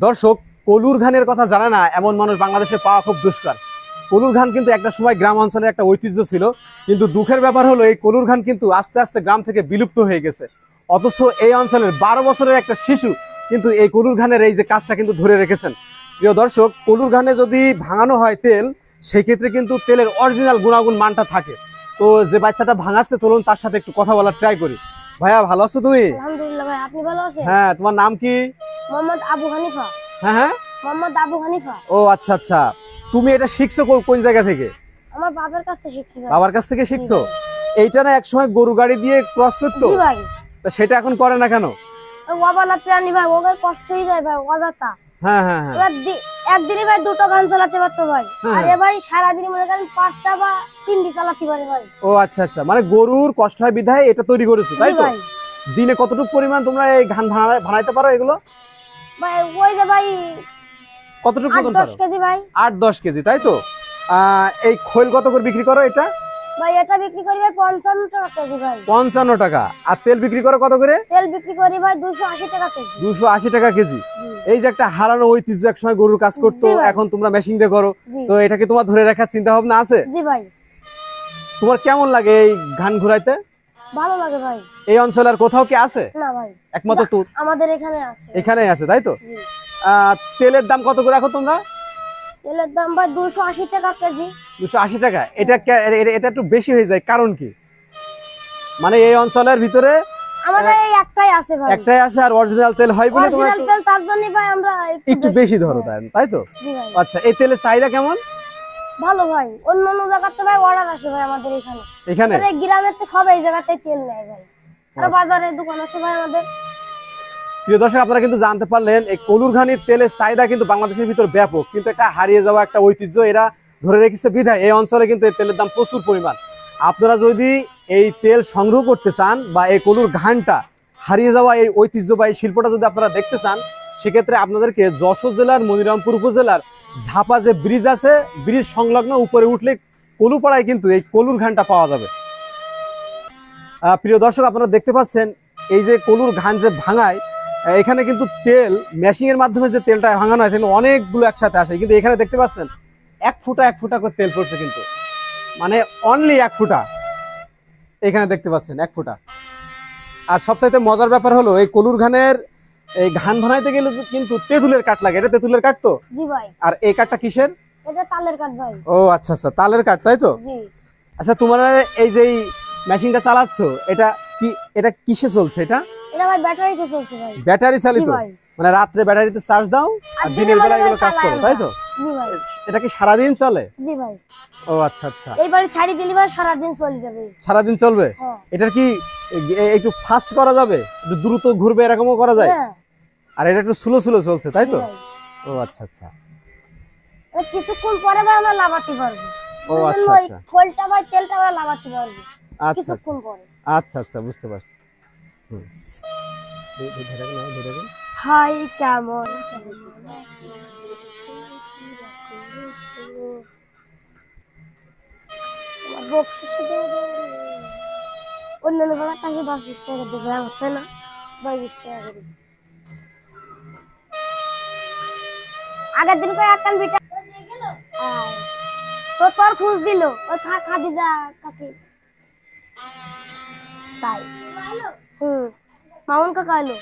দর্শক, কলুর ঘানের কথা জানে না এমন মানুষ বাংলাদেশে পাওয়া খুব দুষ্কর। কলুর ঘান কিন্তু একটা সময় গ্রাম অঞ্চলের একটা ঐতিহ্য ছিল, কিন্তু দুঃখের ব্যাপার হলো এই কলুর ঘান কিন্তু আস্তে আস্তে গ্রাম থেকে বিলুপ্ত হয়ে গেছে। অথচ এই অঞ্চলের 12 বছরের একটা শিশু কিন্তু এই কলুর ঘানের এই যে কাজটা কিন্তু ধরে রেখেছেন। প্রিয় দর্শক, কলুর ঘানে যদি ভাঙানো হয় তেল, সেই ক্ষেত্রে কিন্তু তেলের অরিজিনাল গুণাগুণ মানটা থাকে। তো যে বাচ্চাটা ভাঙাচ্ছে, চলুন তার সাথে একটু কথা বলার ট্রাই করি। ভাইয়া, ভালো আছো তুমি? আলহামদুলিল্লাহ ভাই, আপনি ভালো আছেন? হ্যাঁ, তোমার নাম কি? মোহাম্মদ আবু হানিফা। হ্যাঁ হ্যাঁ, মোহাম্মদ আবু হানিফা। ও আচ্ছা আচ্ছা। তুমি এটা শিখছো কোন জায়গা থেকে? আমার বাবার কাছ থেকে শিখছি ভাই। বাবার কাছ থেকে শিখছো? এইটা না একসময় গরু গাড়ি দিয়ে ক্রস করতো, জি ভাই। তা সেটা এখন করে না কেন? ওয়াবালা প্রাণী ভাই, ওদের কষ্ট হয়ে যায় ভাই, অযথা। হ্যাঁ হ্যাঁ হ্যাঁ, একদিনই ভাই দুটো গান চালাতে পারতো ভাই, হ্যাঁ। আর এ ভাই সারাদিন মনে করেন 5টা বা 3টি চালাতে পারে ভাই। ও আচ্ছা আচ্ছা, মানে গরুর কষ্ট হয় বিধায় এটা তৈরি করেছো, তাই জি তো? ভাই। দিনে কতটুকু পরিমাণ তোমরা এই ধান ভাড়াইতে পারো এগুলো? ভাই ওই যে ভাই কতটুকু মতন 8-10 পারো? কেজি ভাই। 8-10 কেজি, তাই তো? এই খৈল কত করে বিক্রি করো এটা? ভাই এটা বিক্রি করি ভাই 55 টাকা কেজি ভাই। 55 টাকা। আর তেল বিক্রি করো কত করে? তেল বিক্রি করি ভাই 280 টাকা কেজি। 280 টাকা কেজি। জি। এই যে একটা হারানো ঐতিহ্য, একসময় গরুর কাজ করতো, জি ভাই। এখন তোমরা মেশিন দিয়ে করো, জি। তো এটাকে তোমার ধরে রাখার চিন্তা ভাবনা আছে? জি ভাই। তোমার কেমন লাগে এই ধান ঘুরাইতে? ভালো লাগে ভাই। এই অঞ্চলে আর কোথাও কি আছে? না ভাই, একমাত্র তো আমাদের এখানে আছে। এখানেই আছে, তাই তো? জি। তেলের দাম কত করে রাখো তোমরা? তেলের দাম ভাই 280 টাকা কেজি। 280 টাকা। এটা একটু বেশি হয়ে যায়, কারণ কি? মানে এই অঞ্চলের ভিতরে আমাদের এই একটাই আছে ভাই। একটাই আছে, আর অরিজিনাল তেল হয় বলে তোমরা অরিজিনাল তেল, তার জন্য ভাই আমরা একটু বেশি ধরো, তাই তো? জি ভাই। আচ্ছা, এই তেলের চাহিদা কেমন ভালো ভাই, অন্য অন্য জায়গাতে ভাই অর্ডার আসে ভাই আমাদের এখানে। এখানে? আমাদের গ্রামের তো সব এই জায়গাতে তেল নেয় ভাই। আর বাজারে দোকান আছে ভাই আমাদের। প্রিয় দর্শক, আপনারা কিন্তু জানতে পারলেন এই কলুর ঘানির তেলের চাহিদা কিন্তু বাংলাদেশের ভিতর ব্যাপক, কিন্তু একটা হারিয়ে যাওয়া একটা ঐতিহ্য এরা ধরে রেখেছে বিধায় এই অঞ্চলে কিন্তু এই তেলের দাম প্রচুর পরিমাণ। আপনারা যদি এই তেল সংগ্রহ করতে চান বা এই কলুর ঘানটা হারিয়ে যাওয়া এই ঐতিহ্য বা এই শিল্পটা যদি আপনারা দেখতে চান, সেক্ষেত্রে আপনাদেরকে যশোর জেলার মনিরামপুর উপজেলার ঝাপা যে ব্রিজ আছে, ব্রিজ সংলগ্ন উপরে উঠলে কলুপাড়ায় কিন্তু এই কলুর ঘানটা পাওয়া যাবে। প্রিয় দর্শক, আপনারা দেখতে পাচ্ছেন এই যে কলুর ঘান যে ভাঙায়, এখানে কিন্তু তেল মেশিং এর মাধ্যমে যে তেলটা ভাঙানো হয় সেখানে অনেকগুলো একসাথে আসে, কিন্তু এখানে দেখতে পাচ্ছেন 1 ফুটা 1 ফুটা করে তেল পড়ছে, কিন্তু মানে অনলি 1 ফুটা। এখানে দেখতে পাচ্ছেন 1 ফুটা। আর সবচাইতে মজার ব্যাপার হলো এই কলুর ঘানের এই ঘান ভাঙাইতে গেলে কিন্তু তেঁতুলের কাঠ লাগে। এটা তেঁতুলের কাঠ তো? জি ভাই। আর এই কাঠটা কিসের? এটা তালের কাঠ ভাই। ও আচ্ছা আচ্ছা, তালের কাঠ, তাই তো? জি। আচ্ছা, তোমরা এই যে মেশিনটা চালাচ্ছো, এটা কিসে চলছে? এটা ভাই ব্যাটারিতে চলছে ভাই। ব্যাটারি চালিত? জি ভাই। মানে রাত্রে ব্যাটারিতে চার্জ দাও আর দিনের বেলা এগুলো কাজ করো, তাই তো? জি ভাই। এটা কি সারাদিন চলে? জি ভাই। ও আচ্ছা আচ্ছা, এইবারে ছাড়ি দিলি ভাই সারাদিন চলে যাবে। সারাদিন চলবে? হ্যাঁ। এটার কি একটু ফাস্ট করা যাবে, একটু দ্রুত ঘুরবে এরকমও করা যায়? হ্যাঁ। আর এটা একটু স্লো স্লো চলছে, তাই তো? জি ভাই। ও আচ্ছা আচ্ছা। কিছুক্ষণ পরে ভাই আমরা লাগাতে পারবো। ও আচ্ছা আচ্ছা, খোলটা ভাই তেলটা আমরা লাগাতে পারবো আচ্ছা কিছুক্ষণ পরে। আচ্ছা আচ্ছা, বুঝতে পারছি। ধরে রাখুন। হাই কেমন অন্যান্য বেলা তাকে 10-20 টাকা দেবে, হচ্ছে না ভাই 20 টাকা করে। আগের দিন করে একটা বিটা তো তোর খুঁজ দিল ও খাদিজা কাকি, তাই মামুন কাকা এলো।